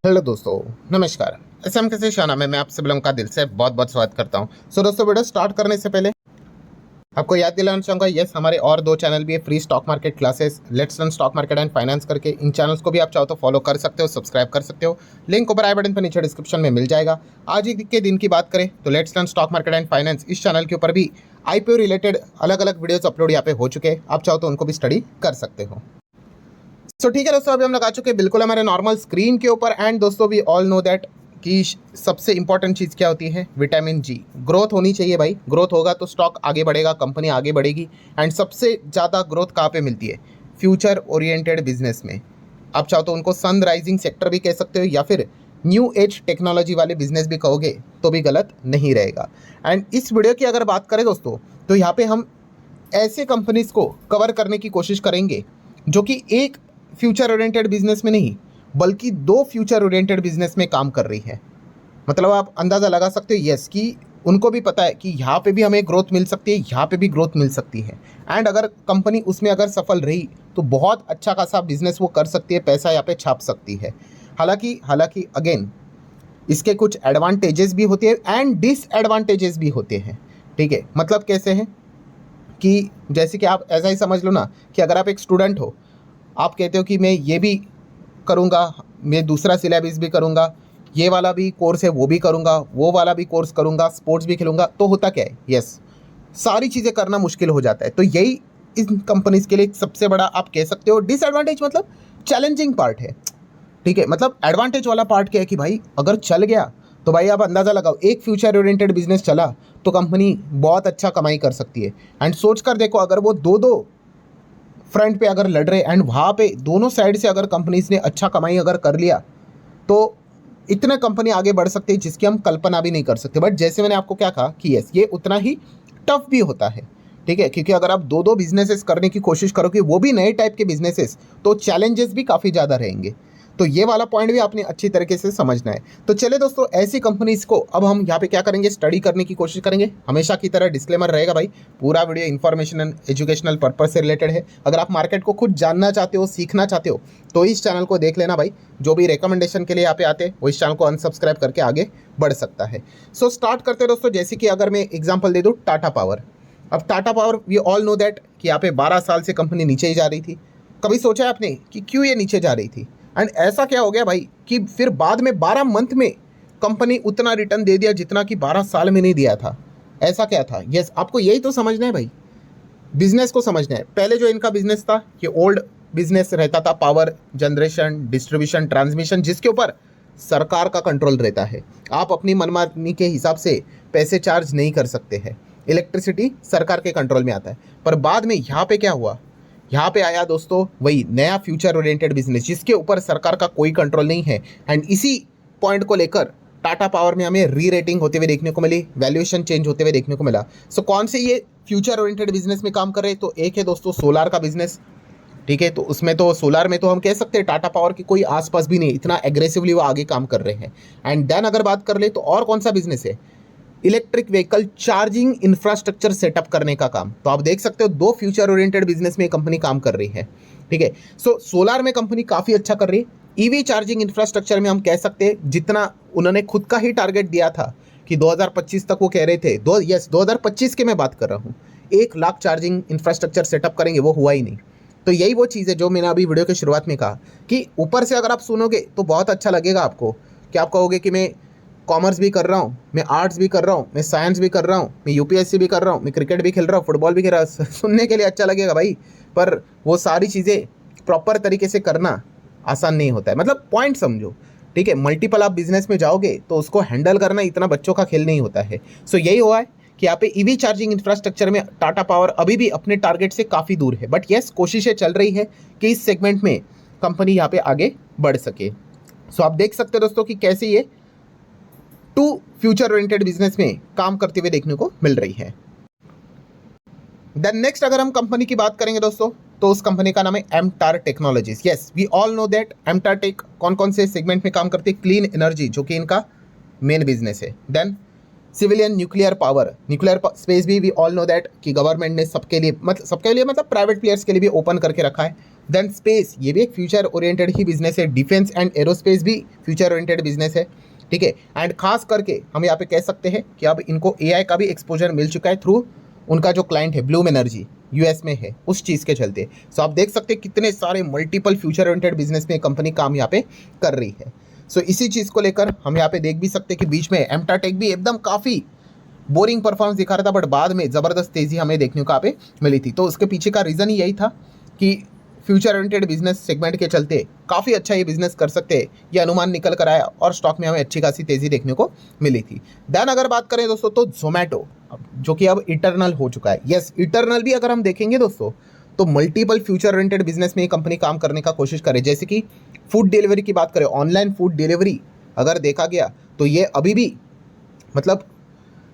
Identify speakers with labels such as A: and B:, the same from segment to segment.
A: Hello दोस्तों, नमस्कार। SM के शाना में मैं आप सभी लोगों का दिल से बहुत बहुत स्वागत करता हूं। दोस्तों, वीडियो स्टार्ट करने से पहले आपको याद दिलाना चाहूँगा, यस हमारे और दो चैनल भी है, free stock market classes, let's learn stock market and finance करके। इन चैनल्स को भी आप चाहो तो फॉलो कर सकते हो, सब्सक्राइब कर सकते हो। लिंक ऊपर आई बटन पर नीचे डिस्क्रिप्शन में मिल जाएगा। आज ही के दिन की बात करें तो let's learn stock market and finance इस चैनल के ऊपर भी आईपीओ रिलेटेड अलग अलग वीडियोस अपलोड यहाँ पे हो चुके हैं। आप चाहो तो उनको भी स्टडी कर सकते हो। ठीक है दोस्तों, अभी हम लोग आ चुके हैं बिल्कुल हमारे नॉर्मल स्क्रीन के ऊपर। एंड दोस्तों, वी ऑल नो दैट कि सबसे इंपॉर्टेंट चीज़ क्या होती है? विटामिन जी। ग्रोथ होनी चाहिए भाई, ग्रोथ होगा तो स्टॉक आगे बढ़ेगा, कंपनी आगे बढ़ेगी। एंड सबसे ज़्यादा ग्रोथ कहाँ पे मिलती है? फ्यूचर ओरिएंटेड बिजनेस में। आप चाहो तो उनको सन राइजिंग सेक्टर भी कह सकते हो, या फिर न्यू एज टेक्नोलॉजी वाले बिजनेस भी कहोगे तो भी गलत नहीं रहेगा। एंड इस वीडियो की अगर बात करें दोस्तों, तो यहाँ पे हम ऐसे कंपनीज को कवर करने की कोशिश करेंगे जो कि एक फ्यूचर ओरिएंटेड बिजनेस में नहीं, बल्कि दो फ्यूचर ओरिएंटेड बिजनेस में काम कर रही है। मतलब आप अंदाज़ा लगा सकते हो यस कि उनको भी पता है कि यहाँ पे भी हमें ग्रोथ मिल सकती है, यहाँ पे भी ग्रोथ मिल सकती है। एंड अगर कंपनी उसमें अगर सफल रही तो बहुत अच्छा खासा बिजनेस वो कर सकती है, पैसा यहाँ पे छाप सकती है। हालांकि हालांकि अगेन इसके कुछ एडवांटेजेस भी होते हैं एंड डिसएडवांटेजेस भी होते हैं। ठीक है, मतलब कैसे हैं कि जैसे कि आप ऐसा ही समझ लो ना कि अगर आप एक स्टूडेंट हो, आप कहते हो कि मैं ये भी करूँगा, मैं दूसरा सिलेबस भी करूँगा, ये वाला भी कोर्स है वो भी करूँगा, वो वाला भी कोर्स करूँगा, स्पोर्ट्स भी खेलूँगा, तो होता क्या है? यस, सारी चीज़ें करना मुश्किल हो जाता है। तो यही इन कंपनीज के लिए सबसे बड़ा आप कह सकते हो डिसएडवांटेज, मतलब चैलेंजिंग पार्ट है। ठीक है, मतलब एडवांटेज वाला पार्ट क्या है कि भाई अगर चल गया तो भाई आप अंदाज़ा लगाओ, एक फ्यूचर ओरिएंटेड बिजनेस चला तो कंपनी बहुत अच्छा कमाई कर सकती है। एंड सोच कर देखो, अगर वो दो दो फ्रंट पे अगर लड़ रहे एंड वहाँ पे दोनों साइड से अगर कंपनीज ने अच्छा कमाई अगर कर लिया तो इतना कंपनी आगे बढ़ सकती है जिसकी हम कल्पना भी नहीं कर सकते। बट जैसे मैंने आपको क्या कहा कि यस, ये उतना ही टफ भी होता है। ठीक है, क्योंकि अगर आप दो दो बिजनेसेस करने की कोशिश करोगे, वो भी नए टाइप के बिजनेसेस, तो चैलेंजेस भी काफ़ी ज़्यादा रहेंगे। तो ये वाला पॉइंट भी आपने अच्छी तरीके से समझना है। तो चले दोस्तों, ऐसी कंपनीज को अब हम यहाँ पे क्या करेंगे, स्टडी करने की कोशिश करेंगे। हमेशा की तरह डिस्क्लेमर रहेगा भाई, पूरा video information and educational purpose से रिलेटेड है। अगर आप मार्केट को खुद जानना चाहते हो, सीखना चाहते हो, तो इस चैनल को देख लेना भाई। जो भी रिकमेंडेशन के लिए यहाँ पे आते हैं वो इस चैनल को अनसब्सक्राइब करके आगे बढ़ सकता है। स्टार्ट करते हैं दोस्तों। जैसे कि अगर मैं एग्जाम्पल दे दूँ टाटा पावर। अब Tata power, we all know that कि यहाँ पे 12 साल से कंपनी नीचे ही जा रही थी। कभी सोचा है आपने कि क्यों ये नीचे जा रही थी? एंड ऐसा क्या हो गया भाई कि फिर बाद में 12 मंथ में कंपनी उतना रिटर्न दे दिया जितना कि 12 साल में नहीं दिया था? ऐसा क्या था? यस, आपको यही तो समझना है भाई, बिजनेस को समझना है। पहले जो इनका बिजनेस था, ये ओल्ड बिजनेस रहता था, पावर जनरेशन, डिस्ट्रीब्यूशन, ट्रांसमिशन, जिसके ऊपर सरकार का कंट्रोल रहता है। आप अपनी मनमानी के हिसाब से पैसे चार्ज नहीं कर सकते हैं। इलेक्ट्रिसिटी सरकार के कंट्रोल में आता है। पर बाद में यहाँ पे क्या हुआ? यहाँ पे आया दोस्तों वही नया फ्यूचर ओरिएंटेड बिजनेस जिसके ऊपर सरकार का कोई कंट्रोल नहीं है। एंड इसी पॉइंट को लेकर टाटा पावर में हमें री रेटिंग होते हुए देखने को मिली, वैल्यूएशन चेंज होते हुए देखने को मिला। कौन से ये फ्यूचर ओरिएंटेड बिजनेस में काम कर रहे हैं? तो एक है दोस्तों सोलार का बिजनेस। ठीक है, तो उसमें तो सोलार में तो हम कह सकते हैं टाटा पावर की कोई आसपास भी नहीं, इतना एग्रेसिवली वो आगे काम कर रहे हैं। एंड देन अगर बात कर ले तो और कौन सा बिजनेस है? Electric vehicle charging infrastructure setup करने का काम। तो आप देख सकते हो दो फ्यूचर ओरिएंटेड बिजनेस में कंपनी काम कर रही है। ठीक है, सोलार में कंपनी काफ़ी अच्छा कर रही है। ईवी चार्जिंग इंफ्रास्ट्रक्चर में हम कह सकते हैं जितना उन्होंने खुद का ही टारगेट दिया था कि 2025 तक वो कह रहे थे, 2025 के मैं बात कर रहा हूँ, 1 लाख चार्जिंग इंफ्रास्ट्रक्चर सेटअप करेंगे, वो हुआ ही नहीं। तो यही वो चीज़ है जो मैंने अभी वीडियो के शुरुआत में कहा कि ऊपर से अगर आप सुनोगे तो बहुत अच्छा लगेगा आपको, कि आप कहोगे कि मैं कॉमर्स भी कर रहा हूँ, मैं आर्ट्स भी कर रहा हूँ, मैं साइंस भी कर रहा हूँ, मैं यूपीएससी भी कर रहा हूँ, मैं क्रिकेट भी खेल रहा हूँ, फुटबॉल भी खेल रहा हूँ। सुनने के लिए अच्छा लगेगा भाई, पर वो सारी चीज़ें प्रॉपर तरीके से करना आसान नहीं होता है। मतलब पॉइंट समझो। ठीक है, मल्टीपल आप बिजनेस में जाओगे तो उसको हैंडल करना इतना बच्चों का खेल नहीं होता है। यही हुआ है कि यहाँ पे ईवी चार्जिंग इंफ्रास्ट्रक्चर में टाटा पावर अभी भी अपने टारगेट से काफ़ी दूर है। बट येस, कोशिशें चल रही है कि इस सेगमेंट में कंपनी यहाँ पे आगे बढ़ सके। आप देख सकते हो दोस्तों कि कैसे ये टू फ्यूचर ओरिएंटेड बिजनेस में काम करते हुए देखने को मिल रही है। देन नेक्स्ट अगर हम कंपनी की बात करेंगे दोस्तों, तो उस कंपनी का नाम है MTAR technologies. Yes, we all know that MTAR tech कौन कौन से सेगमेंट में काम करती है? क्लीन एनर्जी, जो कि इनका मेन बिजनेस है। Then civilian nuclear power, nuclear space भी वी ऑल नो दैट कि गवर्नमेंट ने सबके लिए मतलब प्राइवेट प्लेयर्स के लिए भी ओपन करके रखा है। देन स्पेस, ये भी एक फ्यूचर ओरिएंटेड ही बिजनेस है। डिफेंस एंड एरोस्पेस भी फ्यूचर ओरिएंटेड बिजनेस है, ठीक है। एंड खास करके हम यहाँ पे कह सकते हैं कि अब इनको एआई का भी एक्सपोजर मिल चुका है थ्रू उनका जो क्लाइंट है ब्लूम एनर्जी, यूएस में है, उस चीज़ के चलते। सो आप देख सकते हैं कितने सारे मल्टीपल फ्यूचर ओरिएंटेड बिजनेस में कंपनी काम यहाँ पे कर रही है। सो इसी चीज़ को लेकर हम यहाँ पे देख भी सकते हैं कि बीच में एम्टाटेक भी एकदम काफ़ी बोरिंग परफॉर्मेंस दिखा रहा था, बट बाद में ज़बरदस्त तेज़ी हमें देखने को यहाँ पे मिली थी। तो उसके पीछे का रीज़न ही यही था कि फ्यूचर ओरिएंटेड बिजनेस सेगमेंट के चलते काफ़ी अच्छा ये बिजनेस कर सकते हैं, ये अनुमान निकल कर आया और स्टॉक में हमें अच्छी खासी तेज़ी देखने को मिली थी। देन अगर बात करें दोस्तों तो जोमेटो, जो कि अब इटरनल हो चुका है। यस, इटरनल भी अगर हम देखेंगे दोस्तों तो मल्टीपल फ्यूचर ओरिएंटेड बिजनेस में ये कंपनी काम करने का कोशिश करे। जैसे कि फूड डिलीवरी की बात करें, ऑनलाइन फूड डिलीवरी अगर देखा गया तो ये अभी भी मतलब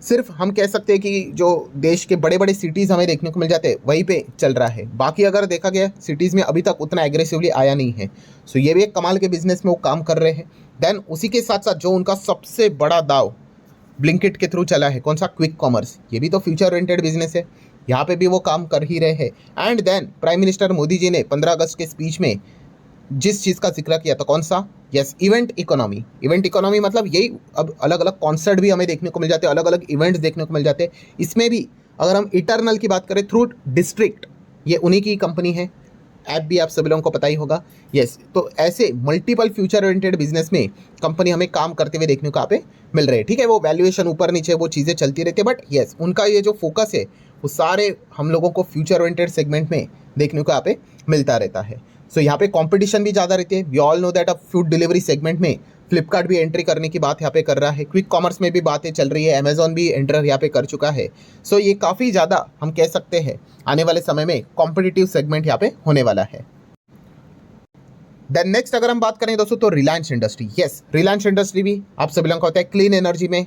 A: सिर्फ हम कह सकते हैं कि जो देश के बड़े बड़े सिटीज़ हमें देखने को मिल जाते हैं वहीं पे चल रहा है। बाकी अगर देखा गया सिटीज़ में अभी तक उतना एग्रेसिवली आया नहीं है। सो ये भी एक कमाल के बिजनेस में वो काम कर रहे हैं। देन उसी के साथ साथ जो उनका सबसे बड़ा दाव ब्लिंकिट के थ्रू चला है, कौन सा, क्विक कॉमर्स, ये भी तो फ्यूचर ओरिएंटेड बिजनेस है, यहाँ पे भी वो काम कर ही रहे हैं। And then prime minister Modi ji ने 15 अगस्त के स्पीच में जिस चीज़ का जिक्र किया था, कौन सा, yes, event economy. Event economy मतलब यही, अब अलग अलग कॉन्सर्ट भी हमें देखने को मिल जाते हैं, अलग अलग इवेंट्स देखने को मिल जाते हैं। इसमें भी अगर हम इटरनल की बात करें थ्रू डिस्ट्रिक्ट, ये उन्हीं की कंपनी है, ऐप भी आप सभी लोगों को पता ही होगा। यस, तो ऐसे मल्टीपल फ्यूचर ओरिएंटेड बिजनेस में कंपनी हमें काम करते हुए देखने को यहाँ पे मिल रहे हैं, ठीक है। वो वैल्यूएशन ऊपर नीचे वो चीज़ें चलती रहती है, बट यस उनका ये जो फोकस है वो सारे हम लोगों को फ्यूचर ओरिएंटेड सेगमेंट में देखने को यहाँ पे मिलता रहता है। सो यहाँ पे कंपटीशन भी ज़्यादा रहती है। वी ऑल नो दैट अब फूड डिलीवरी सेगमेंट में फ्लिपकार्ट भी एंट्री करने की बात यहाँ पे कर रहा है, क्विक कॉमर्स में भी बातें चल रही है, अमेजॉन भी एंटर यहाँ पे कर चुका है। सो ये काफ़ी ज़्यादा हम कह सकते हैं आने वाले समय में कॉम्पिटिटिव सेगमेंट यहाँ पे होने वाला है। देन नेक्स्ट अगर हम बात करें दोस्तों तो Reliance industry. Yes, Reliance industry भी आप सभी लोगों को पता है क्लीन एनर्जी में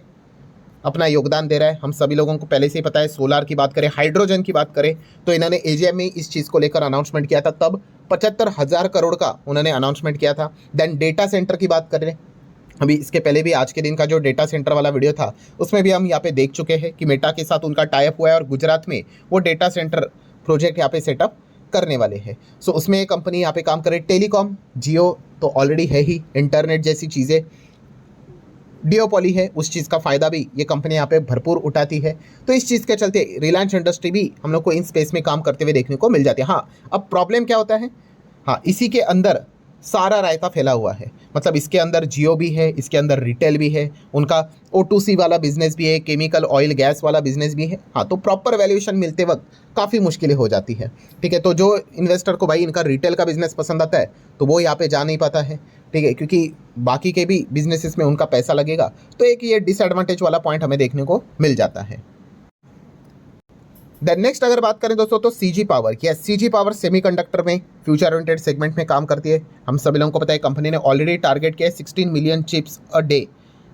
A: अपना योगदान दे रहा है। हम सभी लोगों को पहले से ही पता है। सोलार की बात करें, हाइड्रोजन की बात करें, तो इन्होंने एजीएम में इस चीज़ को लेकर अनाउंसमेंट किया था, तब 75,000 करोड़ का उन्होंने अनाउंसमेंट किया था। देन डेटा सेंटर की बात करें, अभी इसके पहले भी आज के दिन का जो डेटा सेंटर वाला वीडियो था उसमें भी हम यहाँ पे देख चुके हैं कि मेटा के साथ उनका टाई अप हुआ है और गुजरात में वो डेटा सेंटर प्रोजेक्ट यहाँ पे सेटअप करने वाले हैं। सो उसमें कंपनी यहाँ पे काम करे। टेलीकॉम, जियो तो ऑलरेडी है ही, इंटरनेट जैसी चीज़ें, डियोपॉली है, उस चीज़ का फ़ायदा भी ये कंपनी यहाँ पे भरपूर उठाती है। तो इस चीज़ के चलते रिलायंस इंडस्ट्री भी हम लोग को इन स्पेस में काम करते हुए देखने को मिल जाती है। हाँ, अब प्रॉब्लम क्या होता है, हाँ, इसी के अंदर सारा रायता फैला हुआ है। मतलब इसके अंदर जियो भी है, इसके अंदर रिटेल भी है, उनका O2C वाला बिजनेस भी है, केमिकल ऑयल गैस वाला बिजनेस भी है। हाँ, तो प्रॉपर वैल्यूएशन मिलते वक्त काफ़ी मुश्किलें हो जाती है, ठीक है। तो जो इन्वेस्टर को भाई इनका रिटेल का बिजनेस पसंद आता है तो वो यहाँ पे जा नहीं पाता है, ठीक है, क्योंकि बाकी के भी बिजनेसेस में उनका पैसा लगेगा। तो एक ये डिसएडवांटेज वाला पॉइंट हमें देखने को मिल जाता है। देन नेक्स्ट अगर बात करें दोस्तों तो CG power. Yes, CG power semiconductor में फ्यूचर ओरिएंटेड सेगमेंट में काम करती है। हम सभी लोगों को पता है कंपनी ने ऑलरेडी टारगेट किया है 16 million chips a day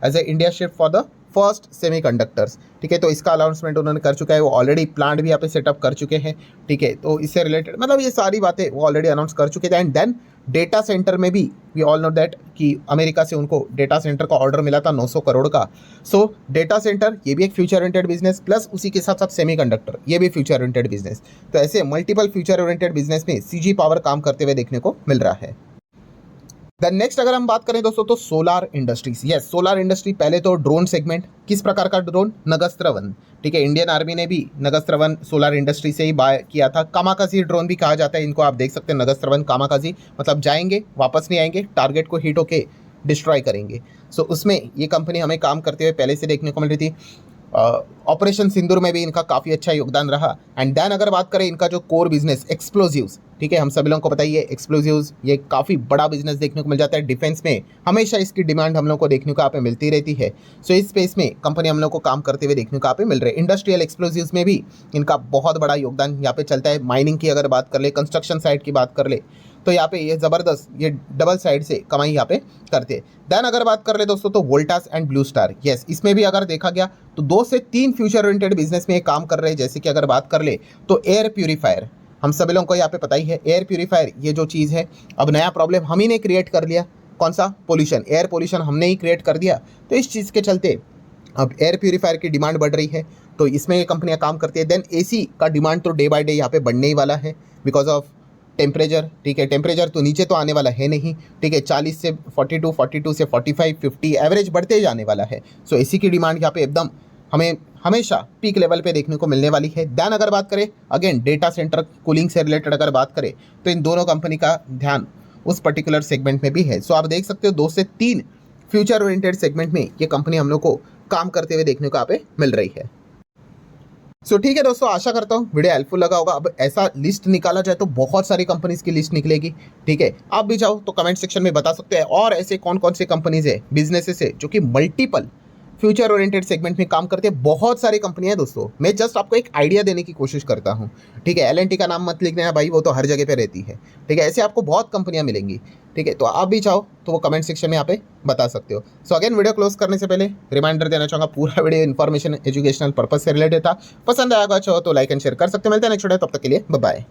A: as a India shift for the first semiconductors, ठीक है। तो इसका अनाउंसमेंट उन्होंने कर चुका है, वो ऑलरेडी प्लांट भी यहाँ पे सेटअप कर चुके हैं, ठीक है। तो इससे रिलेटेड मतलब ये सारी बातें वो ऑलरेडी अनाउंस कर चुके थे। एंड देन डेटा सेंटर में भी वी ऑल नो दैट कि अमेरिका से उनको डेटा सेंटर का ऑर्डर मिला था 900 करोड़ का। सो डेटा सेंटर ये भी एक फ्यूचर ओरिएंटेड बिजनेस, प्लस उसी के साथ साथ सेमीकंडक्टर ये भी फ्यूचर ओरिएंटेड बिजनेस। तो ऐसे मल्टीपल फ्यूचर ओरिएंटेड बिजनेस में सीजी पावर काम करते हुए देखने को मिल रहा है। देन नेक्स्ट अगर हम बात करें दोस्तों तो solar industries. Yes, solar industry, पहले तो ड्रोन सेगमेंट, किस प्रकार का ड्रोन, नगस्त्र वन, ठीक है। इंडियन आर्मी ने भी नगस्त्र वन सोलार इंडस्ट्री से ही बाय किया था। कामाकाजी ड्रोन भी कहा जाता है इनको, आप देख सकते हैं नगस्त्र वन कामाकाजी, मतलब जाएंगे वापस नहीं आएंगे, टारगेट को हिट होके डिस्ट्रॉय करेंगे। सो उसमें ये कंपनी हमें काम करते हुए पहले से देखने को मिल रही थी। ऑपरेशन सिंदूर में भी इनका काफ़ी अच्छा योगदान रहा। एंड देन अगर बात करें इनका जो कोर बिजनेस एक्सप्लोजिव्स, ठीक है, हम सभी लोगों को पता ही है एक्सप्लोजिव्स ये काफ़ी बड़ा बिजनेस देखने को मिल जाता है। डिफेंस में हमेशा इसकी डिमांड हम लोग को देखने को यहाँ पे मिलती रहती है। सो इस स्पेस में कंपनी हम लोग को काम करते हुए देखने को यहाँ पे मिल रहे हैं। इंडस्ट्रियल एक्सप्लोजिव्स में भी इनका बहुत बड़ा योगदान यहाँ पे चलता है। माइनिंग की अगर बात कर ले, कंस्ट्रक्शन साइड की बात कर ले, तो यहाँ पे ये ज़बरदस्त ये डबल साइड से कमाई यहाँ पे करते हैं। देन अगर बात कर ले दोस्तों तो Voltas and blue star. Yes, इसमें भी अगर देखा गया तो 2 से 3 फ्यूचर ओरिएंटेड बिजनेस में ये काम कर रहे हैं। जैसे कि अगर बात कर ले तो एयर प्यूरीफायर, हम सभी लोगों को यहाँ पे पता ही है एयर प्यूरीफायर ये जो चीज़ है, अब नया प्रॉब्लम हम ही ने क्रिएट कर लिया, कौन सा, पोल्यूशन, एयर पोल्यूशन हमने ही क्रिएट कर दिया। तो इस चीज़ के चलते अब एयर प्यूरीफायर की डिमांड बढ़ रही है, तो इसमें ये कंपनियाँ काम करती है। देन AC का डिमांड तो डे बाय डे यहाँ पे बढ़ने ही वाला है बिकॉज ऑफ टेम्परेचर, ठीक है, टेम्परेचर तो नीचे तो आने वाला है नहीं, ठीक है, 40 से 42, 42 से 45, 50 एवरेज बढ़ते ही जाने वाला है। सो एसी की डिमांड यहाँ पे एकदम हमें हमेशा पीक लेवल पे देखने को मिलने वाली है। ध्यान अगर बात करें अगेन डेटा सेंटर कूलिंग से रिलेटेड अगर बात करें तो इन दोनों कंपनी का ध्यान उस पर्टिकुलर सेगमेंट में भी है। सो आप देख सकते हो 2 से 3 फ्यूचर ओरिएंटेड सेगमेंट में ये कंपनी हम लोग को काम करते हुए देखने को यहाँ पे मिल रही है। सो ठीक है दोस्तों, आशा करता हूँ वीडियो हेल्पफुल लगा होगा। अब ऐसा लिस्ट निकाला जाए तो बहुत सारी कंपनीज की लिस्ट निकलेगी, ठीक है। आप भी चाहो तो कमेंट सेक्शन में बता सकते हैं और ऐसे कौन कौन से कंपनीज है, बिजनेसेस है जो कि मल्टीपल फ्यूचर ओरिएंटेड सेगमेंट में काम करते हैं। बहुत सारी कंपनियां हैं दोस्तों, मैं जस्ट आपको एक आइडिया देने की कोशिश करता हूं, ठीक है। एल&टी का नाम मत लिख देना भाई, वो तो हर जगह पे रहती है, ठीक है। ऐसे आपको बहुत कंपनियां मिलेंगी, ठीक है। तो आप भी चाहो तो वो कमेंट सेक्शन में यहाँ पे बता सकते हो। सो अगेन वीडियो क्लोज करने से पहले रिमाइंडर देना चाहूँगा, पूरा वीडियो इन्फॉर्मेशन एजुकेशनल पर्पज से रिलेटेड था। पसंद आएगा चाहो तो लाइक एंड शेयर कर सकते हैं। मिलते हैं नेक्स्ट वीडियो, तब तक के लिए बाय बाय।